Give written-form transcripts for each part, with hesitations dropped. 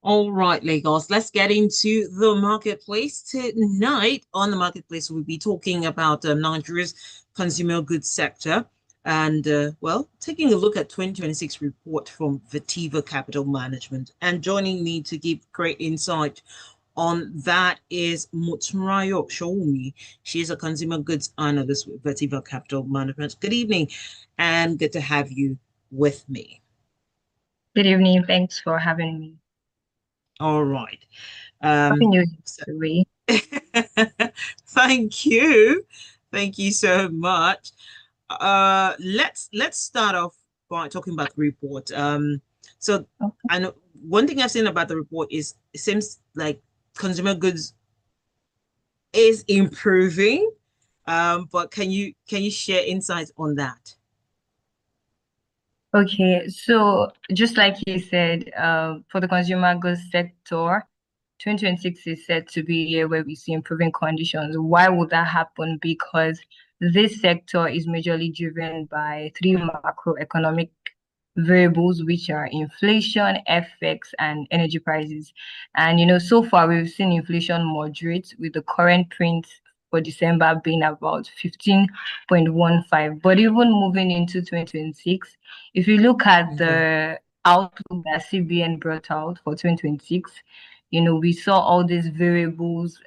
All right, Lagos, let's get into the marketplace tonight. On the marketplace, we'll be talking about Nigeria's consumer goods sector and, well, taking a look at 2026 report from Vetiva Capital Management. And joining me to give great insight on that is Motunrayo Sowunmi. She is a consumer goods analyst with Vetiva Capital Management. Good evening, and good to have you with me. Good evening. Thanks for having me. All right. Happy New So Year. thank you. Thank you so much. Let's start off by talking about the report. So Okay. I know one thing I've seen about the report is it seems like consumer goods is improving. But can you share insights on that? Okay, so just like you said, for the consumer goods sector, 2026 is set to be a year where we see improving conditions. Why would that happen? Because this sector is majorly driven by three macroeconomic variables, which are inflation, FX, and energy prices. And so far we've seen inflation moderate with the current print for December being about 15.15. But even moving into 2026, if you look at the outlook that CBN brought out for 2026, we saw all these variables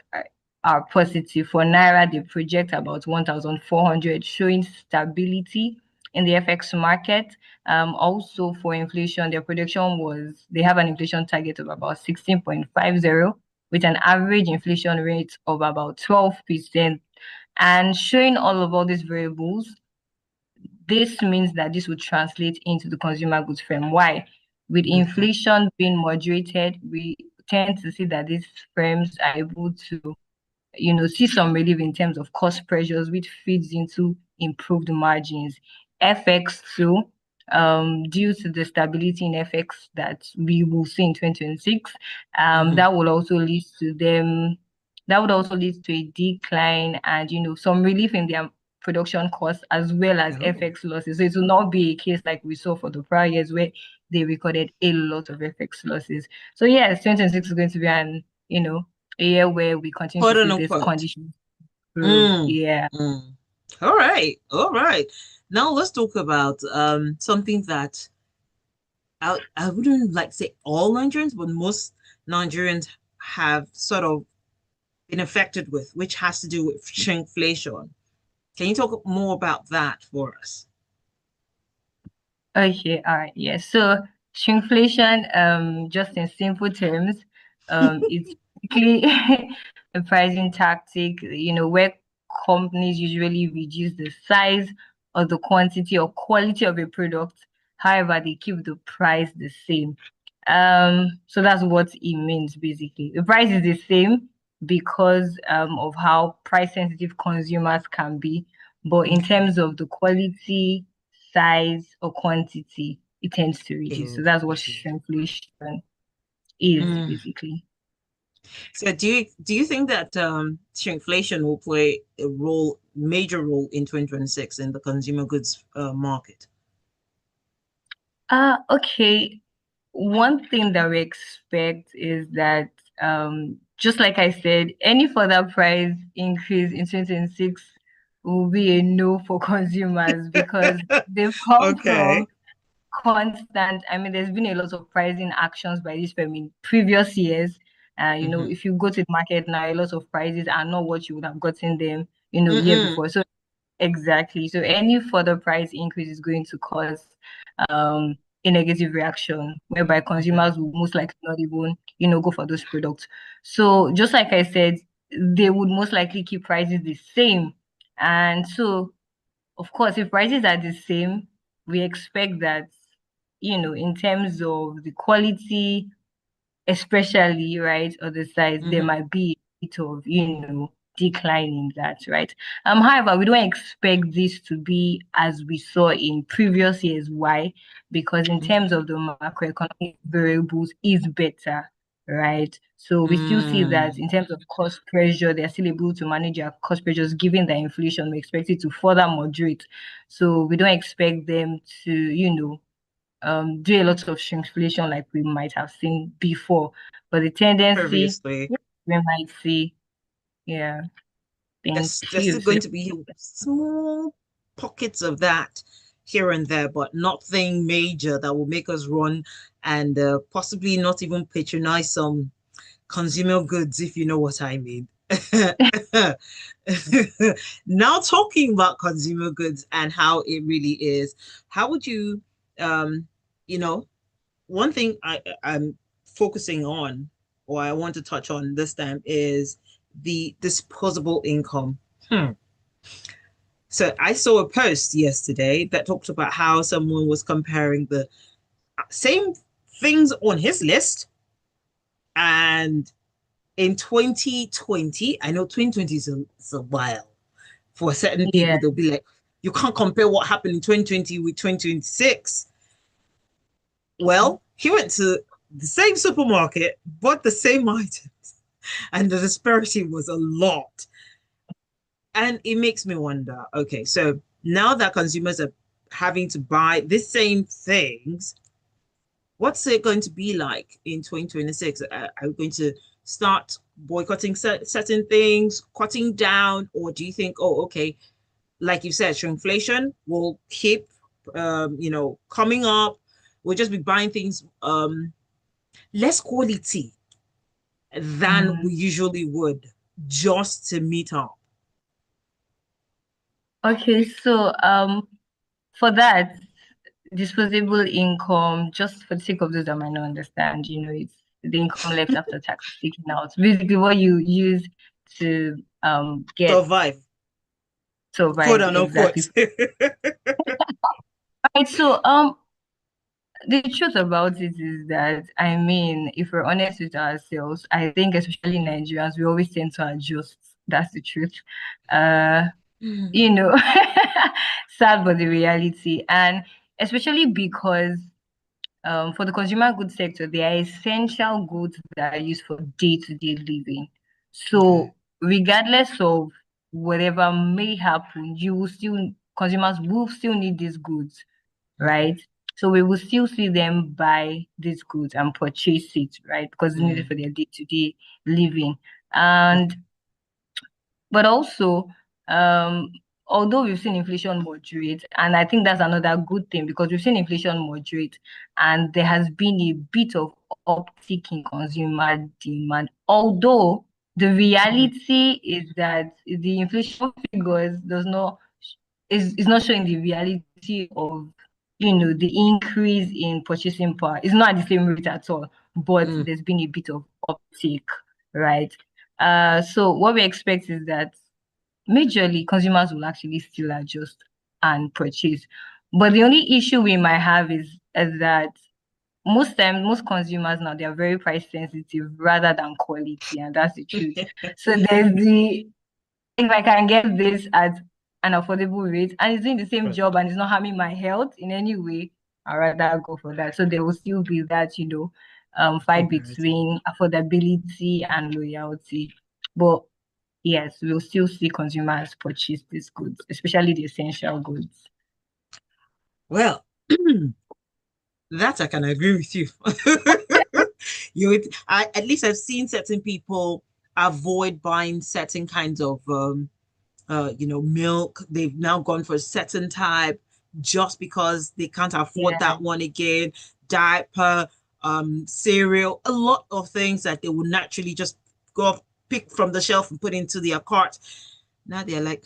are positive. For Naira, they project about 1,400, showing stability in the FX market. Also for inflation, their prediction was they have an inflation target of about 16.50 with an average inflation rate of about 12%. And showing all these variables, this means that this would translate into the consumer goods firm. Why? With inflation being moderated, we tend to see that these firms are able to see some relief in terms of cost pressures, which feeds into improved margins. FX too, due to the stability in FX that we will see in 2026, that will also lead to them, that would also lead to a decline and, some relief in their production costs as well as FX losses. So it will not be a case like we saw for the prior years where they recorded a lot of FX losses. So yes, 2026 is going to be a year where we continue Quote to see this unquote. condition improve. Yeah. All right, all right. Now let's talk about something that I wouldn't like to say all Nigerians, but most Nigerians have sort of been affected with, which has to do with shrinkflation. Can you talk more about that for us? Okay, all right. Yeah. So shrinkflation, just in simple terms, it's basically a pricing tactic, where companies usually reduce the size or the quantity or quality of a product. However, they keep the price the same. So that's what it means basically. The price is the same because of how price sensitive consumers can be, but in terms of the quality, size, or quantity, it tends to reduce. So that's what shrinkflation is basically. So do you think that shrinkflation will play a major role in 2026 in the consumer goods market? Okay. One thing that we expect is that, just like I said, any further price increase in 2026 will be a no for consumers because they've come Okay. from constant. I mean, there's been a lot of pricing actions by this firm in previous years. If you go to the market now, a lot of prices are not what you would have gotten them, year before. So exactly. So any further price increase is going to cause um a negative reaction whereby consumers will most likely not even, go for those products. So just like I said, they would most likely keep prices the same. And so, of course, if prices are the same, we expect that, in terms of the quality, especially, right, or the size, there might be a bit of, decline in that, right? However, we don't expect this to be as we saw in previous years. Why? Because in terms of the macroeconomic variables is better, right? So we still see that in terms of cost pressure, they're still able to manage their cost pressures given the inflation. We expect it to further moderate. So we don't expect them to, do a lot of shrinkflation like we might have seen before. But the tendency, Previously. we might see, yeah. Thank There's you. still going to be small pockets of that here and there, but nothing major that will make us run and possibly not even patronize some consumer goods, if you know what I mean. Now talking about consumer goods and how it really is, how would you, um, you know, one thing I'm focusing on, or I want to touch on this time, is the disposable income. Hmm. So I saw a post yesterday that talked about how someone was comparing the same things on his list, and in 2020, I know 2020 is a while for certain Yeah. people, they'll be like, you can't compare what happened in 2020 with 2026. Well, he went to the same supermarket, bought the same items, and the disparity was a lot. And it makes me wonder, okay, so now that consumers are having to buy the same things, what's it going to be like in 2026? Are we going to start boycotting certain things, cutting down, or do you think, oh, okay, like you said, shrinkflation will keep, coming up. We'll just be buying things less quality than Mm. we usually would just to meet up. Okay, so for that, disposable income, just for the sake of those that might not understand, it's the income left after tax is taken out. Basically, what you use to get Survive, quote survive unquote. exactly. Right, so the truth about it is that, I mean, if we're honest with ourselves, I think especially Nigerians, we always tend to adjust. That's the truth. Uh, you know, sad but the reality. And especially because for the consumer goods sector, they are essential goods that are used for day-to-day living. Okay. So regardless of whatever may happen, consumers will still need these goods, Okay. right? So we will still see them buy these goods and purchase it, right? Because it's needed Mm. for their day-to-day living. And Okay. but also, um, although we've seen inflation moderate, and I think that's another good thing because we've seen inflation moderate, and there has been a bit of uptick in consumer demand. Although the Mhm. reality is that the inflation figures does not is not showing the reality of the increase in purchasing power. It's not at the same rate at all, but Mm. there's been a bit of uptick, right? So what we expect is that majorly consumers will actually still adjust and purchase. But the only issue we might have is that most times, most consumers now, they are very price sensitive rather than quality, and that's the truth. So there's if I can get this at an affordable rate and it's doing the same Right. job and it's not harming my health in any way, I'd rather go for that. So there will still be that, fight Comparison. between affordability and loyalty. But yes, we'll still see consumers purchase these goods, especially the essential goods. Well, that I can agree with you. At least I've seen certain people avoid buying certain kinds of milk. They've now gone for a certain type just because they can't afford Yeah. that one again. Diaper, cereal, a lot of things that they would naturally just go off, pick from the shelf and put into their cart. Now they're like,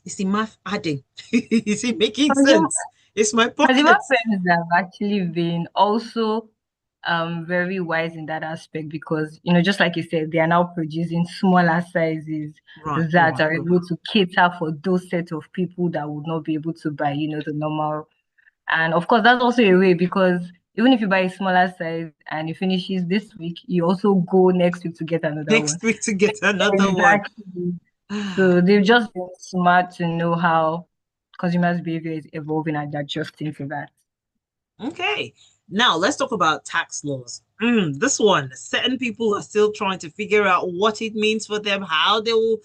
is the math adding? Is it making Consumer, sense? It's my consumer pockets. firms have actually been also very wise in that aspect because just like you said, they are now producing smaller sizes Right, that right, are right. able to cater for those set of people that would not be able to buy the normal. And of course that's also a way because even if you buy a smaller size and it finishes this week, you also go next week to get another one. Next week to get another one. Exactly. So they've just been smart to know how consumers' behavior is evolving and adjusting to that. Okay. Now let's talk about tax laws. This one, certain people are still trying to figure out what it means for them, how they will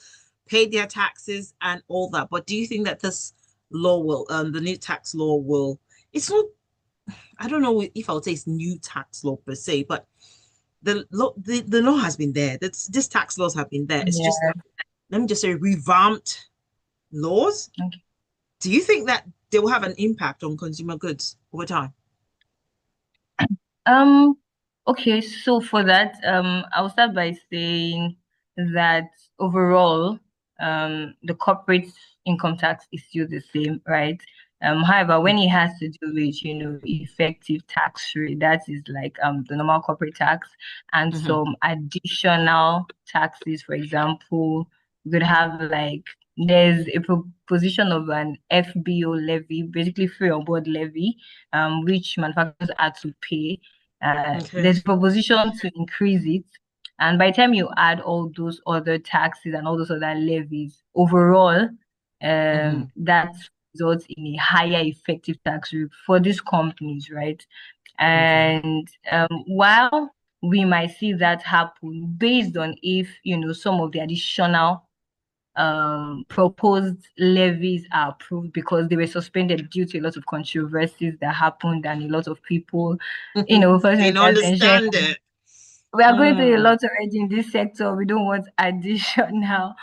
pay their taxes and all that. But do you think that this law will, the new tax law will, it's not I don't know if I would say it's new tax law per se, but the law has been there. This tax laws have been there. It's just, Yeah. let me just say, revamped laws. Okay. Do you think that they will have an impact on consumer goods over time? Um, okay, so for that, I'll start by saying that overall, the corporate income tax is still the same, right? However, when it has to do with, effective tax rate, that is like the normal corporate tax and Mm-hmm. some additional taxes. For example, we could have like there's a proposition of an FBO levy, basically free on board levy, which manufacturers had to pay. Okay. There's a proposition to increase it. And by the time you add all those other taxes and all those other levies, overall, Mm-hmm. that results in a higher effective tax rate for these companies, right? Okay. And while we might see that happen based on if, some of the additional proposed levies are approved because they were suspended due to a lot of controversies that happened and a lot of people, first Didn't attention. understand it. We are going through a Mm. lot already in this sector. We don't want additional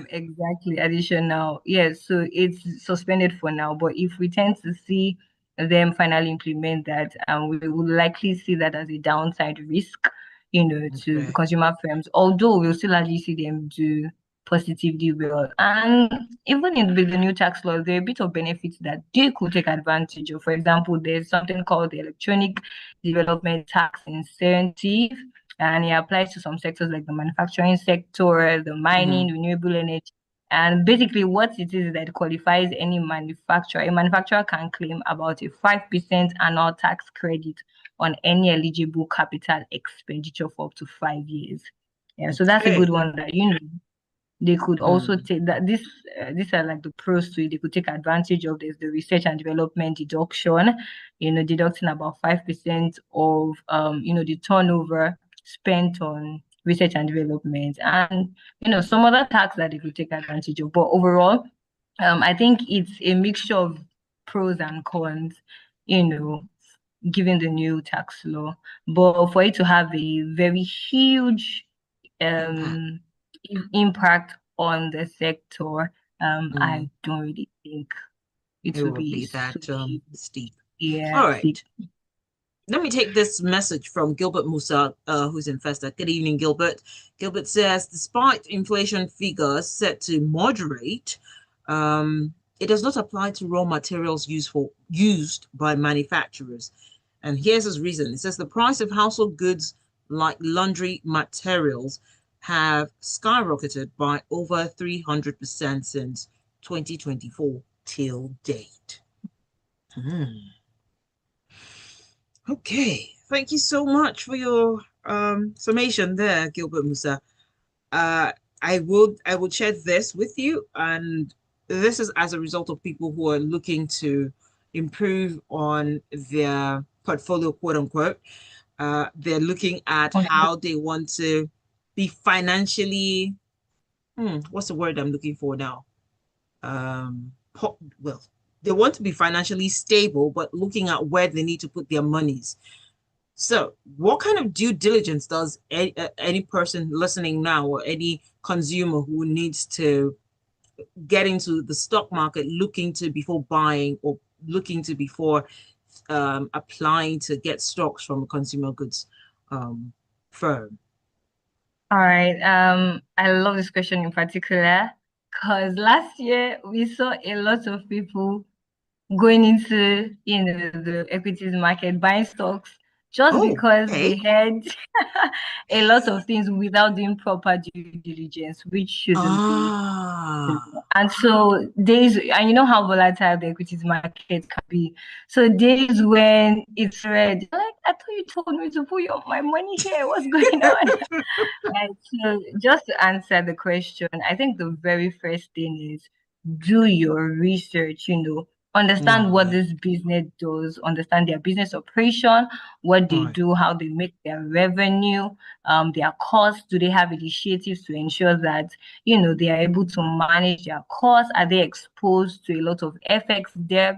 exactly, additional. Yes, so it's suspended for now. But if we tend to see them finally implement that, we will likely see that as a downside risk, to the Okay. consumer firms. Although we'll still largely see them do positively well. And even with the new tax laws, there are a bit of benefits that they could take advantage of. For example, there's something called the Electronic Development Tax Incentive, and it applies to some sectors like the manufacturing sector, the Mm-hmm. mining, renewable energy. And basically, what it is that qualifies any manufacturer. A manufacturer can claim about a 5% annual tax credit on any eligible capital expenditure for up to 5 years. Yeah, so that's a good Okay. one that they could also Mm. take that. These are like the pros to it. They could take advantage of this, the research and development deduction, deducting about 5% of the turnover spent on research and development, and some other tax that they could take advantage of. But overall, I think it's a mixture of pros and cons, you know, given the new tax law. But for it to have a very huge Impact. um impact on the sector, Mm. I don't really think it It will will be be so that huge. steep. Yeah, All steep. right. Let me take this message from Gilbert Musa, who's investor. Good evening, Gilbert. Gilbert says, despite inflation figures set to moderate, it does not apply to raw materials used by manufacturers. And here's his reason. It says the price of household goods like laundry materials have skyrocketed by over 300% since 2024 till date. Hmm. Okay, thank you so much for your summation there, Gilbert Musa. Uh, I will share this with you, and this is as a result of people who are looking to improve on their portfolio, quote unquote. They're looking at Okay. how they want to be financially, what's the word I'm looking for now? Well, they want to be financially stable, but looking at where they need to put their monies. So, what kind of due diligence does any person listening now or any consumer who needs to get into the stock market looking to before buying or looking to before applying to get stocks from a consumer goods firm? All right. I love this question in particular because last year we saw a lot of people going into the equities market buying stocks just Oh, because they okay. had a lot of things without doing proper due diligence, which shouldn't be. Ah, And so days, and you know how volatile the equities market can be. So days when it's red, like I thought you told me to put my money here. What's going on? Right. So just to answer the question, I think the very first thing is do your research, understand what right, this business does, understand their business operation, what they right. do, how they make their revenue, their costs. Do they have initiatives to ensure that, they are able to manage their costs? Are they exposed to a lot of FX debt?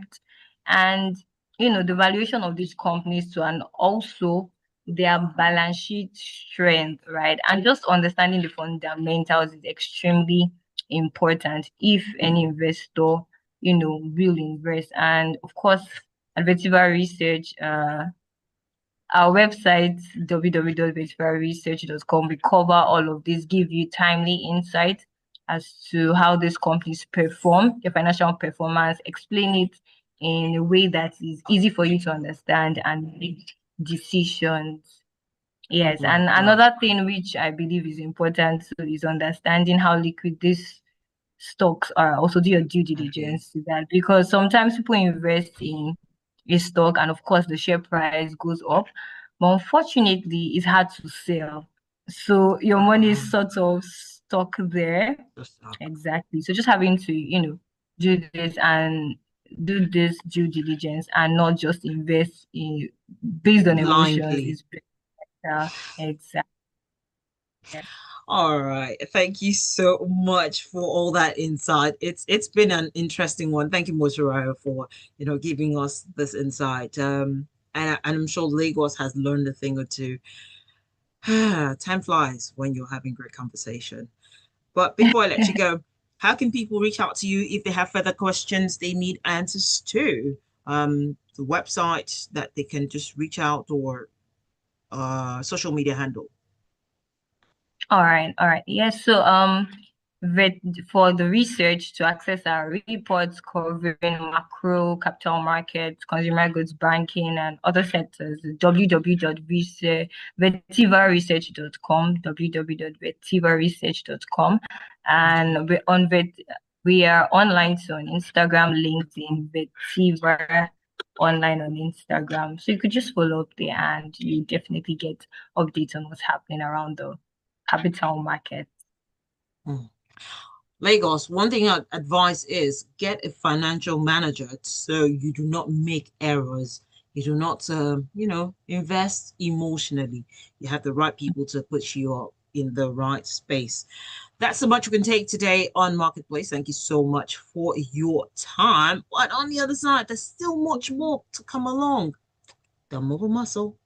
And the valuation of these companies too, and also their balance sheet strength, right? And just understanding the fundamentals is extremely important if any investor, will invest. And of course, at Vetiva Research, our website, www.vetivaresearch.com, we cover all of this, give you timely insight as to how these companies perform, their financial performance, explain it in a way that is easy for you to understand and make decisions. Yes, Right, and right. another thing which I believe is important too is understanding how liquid these stocks are. Also, do your due Okay. diligence to that, because sometimes people invest in a stock and of course the share price goes up, but unfortunately it's hard to sell. So your money is Um, sort of stuck there. just Exactly. So just having to, do this and do this due diligence and not just invest in based on emotions blindly. is better. Exactly. All right. Thank you so much for all that insight. It's been an interesting one. Thank you, Motunrayo, for giving us this insight. And I'm sure Lagos has learned a thing or two. Time flies when you're having great conversation. But before I let you go, how can people reach out to you if they have further questions they need answers to? The website that they can just reach out, or social media handle. All right, all right. Yes, so with, for the research to access our reports covering macro, capital markets, consumer goods, banking, and other sectors, www.vetivaresearch.com, www.vetivaresearch.com, and we are online so on Instagram, LinkedIn, Vetiva online on Instagram. So you could just follow up there and you definitely get updates on what's happening around the capital market. Hmm. Lagos, one thing I'd advise is get a financial manager so you do not make errors. You do not, invest emotionally. You have the right people to put you up in the right space. That's so much we can take today on Marketplace. Thank you so much for your time. But on the other side, there's still much more to come along. The mobile muscle.